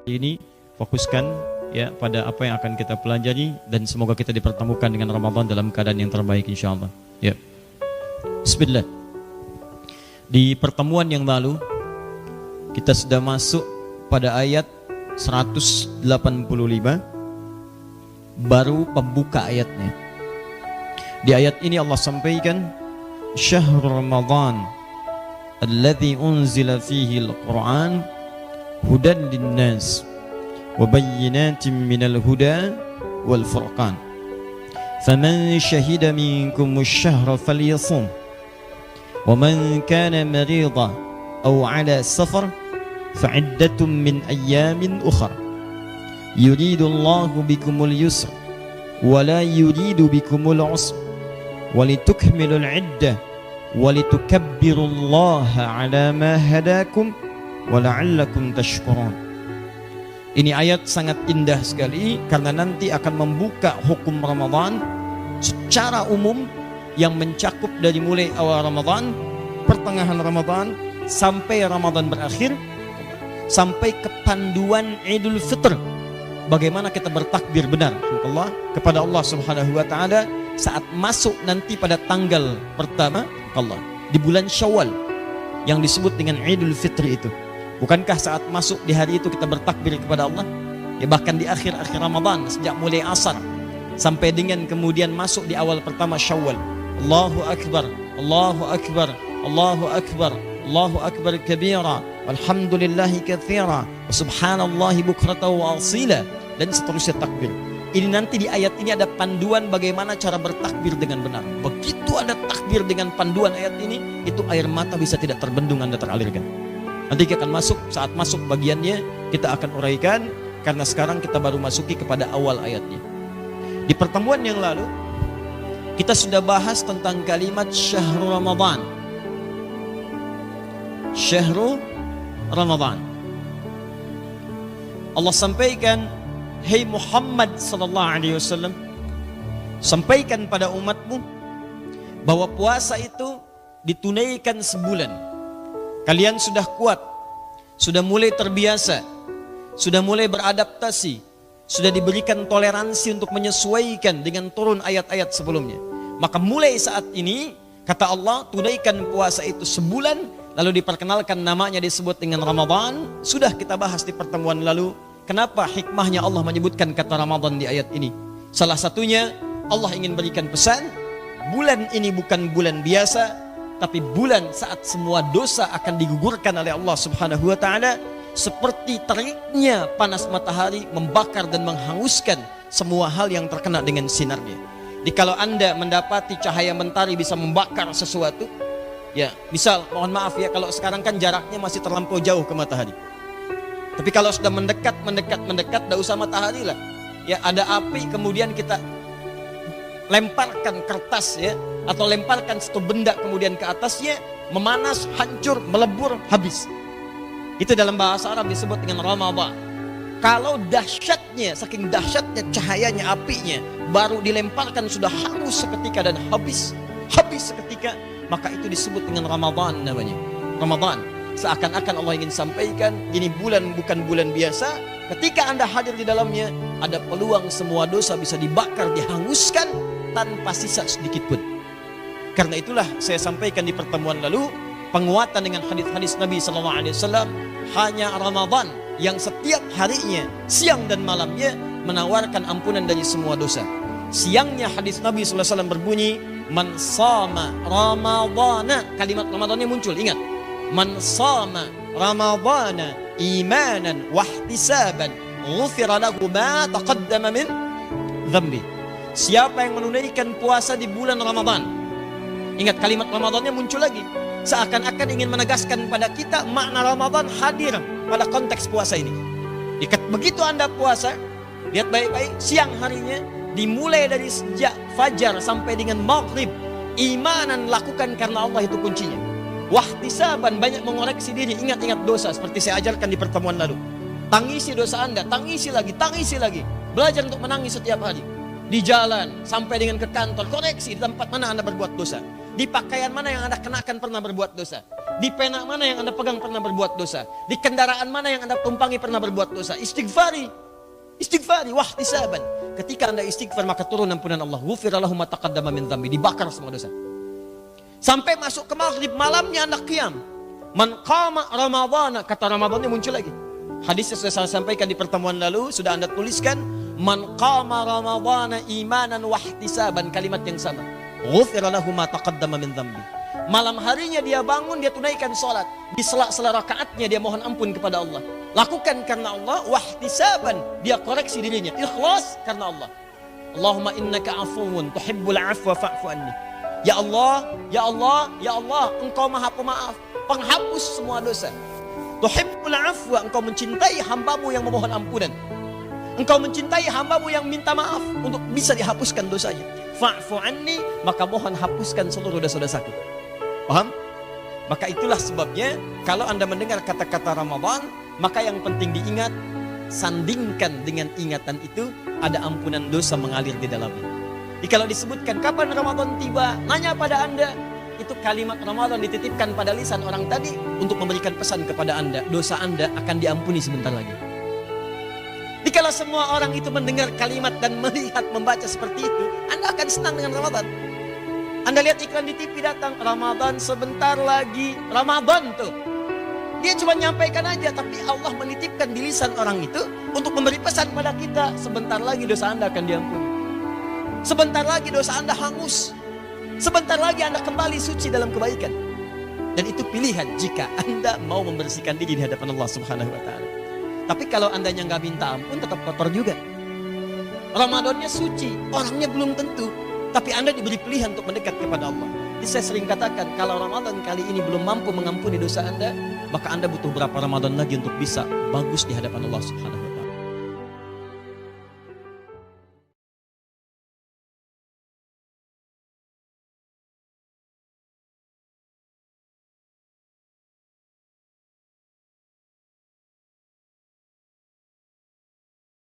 ini fokuskan ya pada apa yang akan kita pelajari, dan semoga kita dipertemukan dengan Ramadan dalam keadaan yang terbaik insyaallah. Ya. Bismillah. Di pertemuan yang lalu kita sudah masuk pada ayat 185, baru pembuka ayatnya. Di ayat ini Allah sampaikan Syahrul Ramadan alladzi unzila fihi al-Qur'an hudan linnas wa bayyinatin minal huda wal furqan faman shahida minkum ash-shahra falyasum wa man kana maridan aw ala safar fa'iddatun min ayyamin ukhra yuridu Allahu bikumul yusra wa la yuridu bikumul usra wa litukmilul iddah wa litukabbirullaha ala ma hadakum wala'allakum tashkurun. Ini ayat sangat indah sekali karena nanti akan membuka hukum Ramadan secara umum yang mencakup dari mulai awal Ramadan, pertengahan Ramadan sampai Ramadan berakhir, sampai ke panduan Idul Fitr. Bagaimana kita bertakbir benar Allah kepada Allah Subhanahu wa taala saat masuk nanti pada tanggal pertama Allah di bulan Syawal yang disebut dengan Idul Fitri itu. Bukankah saat masuk di hari itu kita bertakbir kepada Allah? Ya, bahkan di akhir-akhir Ramadan sejak mulai asar sampai dengan kemudian masuk di awal pertama Syawal. Allahu Akbar, Allahu Akbar, Allahu Akbar, Allahu Akbar kabira, walhamdulillahi katsira, wa subhanallahi bukratan wa asila, dan seterusnya takbir. Ini nanti di ayat ini ada panduan bagaimana cara bertakbir dengan benar. Begitu ada takbir dengan panduan ayat ini, itu air mata bisa tidak terbendung Anda teralirkan. Nanti kita akan masuk, saat masuk bagiannya kita akan uraikan, karena sekarang kita baru masuki kepada awal ayatnya. Di pertemuan yang lalu kita sudah bahas tentang kalimat Syahrul Ramadan. Syahrul Ramadan. Allah sampaikan, "Hai Muhammad sallallahu alaihi wasallam, sampaikan pada umatmu bahwa puasa itu ditunaikan sebulan. Kalian sudah kuat, sudah mulai terbiasa, sudah mulai beradaptasi, sudah diberikan toleransi untuk menyesuaikan dengan turun ayat-ayat sebelumnya. Maka mulai saat ini, kata Allah, tunaikan puasa itu sebulan, lalu diperkenalkan namanya disebut dengan Ramadan. Sudah kita bahas di pertemuan lalu, kenapa hikmahnya Allah menyebutkan kata Ramadan di ayat ini. Salah satunya, Allah ingin berikan pesan, bulan ini bukan bulan biasa, tapi bulan saat semua dosa akan digugurkan oleh Allah Subhanahu wa taala, seperti teriknya panas matahari membakar dan menghanguskan semua hal yang terkena dengan sinarnya. Jadi kalau Anda mendapati cahaya mentari bisa membakar sesuatu, ya, misal mohon maaf ya, kalau sekarang kan jaraknya masih terlampau jauh ke matahari. Tapi kalau sudah mendekat, tidak usah matahari lah. Ya, ada api kemudian kita lemparkan kertas ya, atau lemparkan satu benda kemudian ke atasnya, memanas, hancur, melebur, habis. Itu dalam bahasa Arab disebut dengan Ramadan. Kalau dahsyatnya, saking dahsyatnya cahayanya, apinya, baru dilemparkan sudah hangus seketika dan habis seketika, maka itu disebut dengan Ramadan namanya. Ramadan. Seakan-akan Allah ingin sampaikan, ini bulan bukan bulan biasa. Ketika Anda hadir di dalamnya, ada peluang semua dosa bisa dibakar, dihanguskan tanpa sisa sedikit pun. Karena itulah saya sampaikan di pertemuan lalu, penguatan dengan hadis-hadis Nabi SAW, hanya Ramadan yang setiap harinya, siang dan malamnya, menawarkan ampunan dari semua dosa. Siangnya hadis Nabi SAW berbunyi, "Man sama Ramadana." Kalimat Ramadannya muncul, ingat. "Man sama Ramadana imanan wahtisaban ghufira lahu ma taqaddama min dhanbi." Siapa yang menunaikan puasa di bulan Ramadan, ingat kalimat Ramadannya muncul lagi, seakan-akan ingin menegaskan pada kita makna Ramadan hadir pada konteks puasa ini. Begitu Anda puasa, lihat baik-baik, siang harinya dimulai dari sejak fajar sampai dengan maghrib, imanan lakukan karena Allah itu kuncinya. Wahtisaban, banyak mengoreksi diri, ingat-ingat dosa seperti saya ajarkan di pertemuan lalu. Tangisi dosa Anda, tangisi lagi. Belajar untuk menangis setiap hari. Di jalan, sampai dengan ke kantor, koreksi di tempat mana Anda berbuat dosa. Di pakaian mana yang Anda kenakan pernah berbuat dosa. Di pena mana yang Anda pegang pernah berbuat dosa? Di kendaraan mana yang Anda tumpangi pernah berbuat dosa? Istighfari. Istighfari, wahtisaban. Ketika Anda istighfar maka turun ampunan Allah. Ghufira lahu ma taqaddama min dzambi. Dibakar semua dosa. Sampai masuk ke maghrib, malamnya Anda qiyam. Man qama ramadhana, kata Ramadhannya muncul lagi. Hadisnya sudah saya sampaikan di pertemuan lalu, sudah Anda tuliskan. Man qama ramadhana imanan wahtisaban, kalimat yang sama. Ghufira lahu ma taqaddama min dzambi. Malam harinya dia bangun, dia tunaikan sholat. Di sela-sela rakaatnya dia mohon ampun kepada Allah. Lakukan karena Allah, wahtisaban, dia koreksi dirinya. Ikhlas karena Allah. Allahumma innaka afuwun tuhibbul afwa fa'fu anni. Ya Allah, ya Allah, ya Allah, Engkau Maha Pemaaf, penghapus semua dosa. Tuhibbul afwa, Engkau mencintai hambamu yang memohon ampunan. Engkau mencintai hambamu yang minta maaf untuk bisa dihapuskan dosanya. Fa'fu anni, maka mohon hapuskan seluruh dosa-dosaku. Paham? Maka itulah sebabnya kalau Anda mendengar kata-kata Ramadan, maka yang penting diingat, sandingkan dengan ingatan itu ada ampunan dosa mengalir di dalamnya. Jadi kalau disebutkan kapan Ramadan tiba, nanya pada Anda, itu kalimat Ramadan dititipkan pada lisan orang tadi untuk memberikan pesan kepada Anda, dosa Anda akan diampuni sebentar lagi. Jadi kalau semua orang itu mendengar kalimat dan melihat, membaca seperti itu, Anda akan senang dengan Ramadan. Anda lihat iklan di TV datang, Ramadan sebentar lagi, Ramadan tuh. Dia cuma nyampaikan aja, tapi Allah menitipkan di lisan orang itu untuk memberi pesan pada kita, sebentar lagi dosa Anda akan diampuni. Sebentar lagi dosa Anda hangus. Sebentar lagi Anda kembali suci dalam kebaikan. Dan itu pilihan jika Anda mau membersihkan diri di hadapan Allah Subhanahu wa Ta'ala. Tapi kalau Andanya nggak minta ampun, tetap kotor juga. Ramadannya suci, orangnya belum tentu. Tapi Anda diberi pilihan untuk mendekat kepada Allah. Jadi saya sering katakan, kalau Ramadan kali ini belum mampu mengampuni dosa Anda, maka Anda butuh berapa Ramadan lagi untuk bisa bagus di hadapan Allah Subhanahu wa Ta'ala.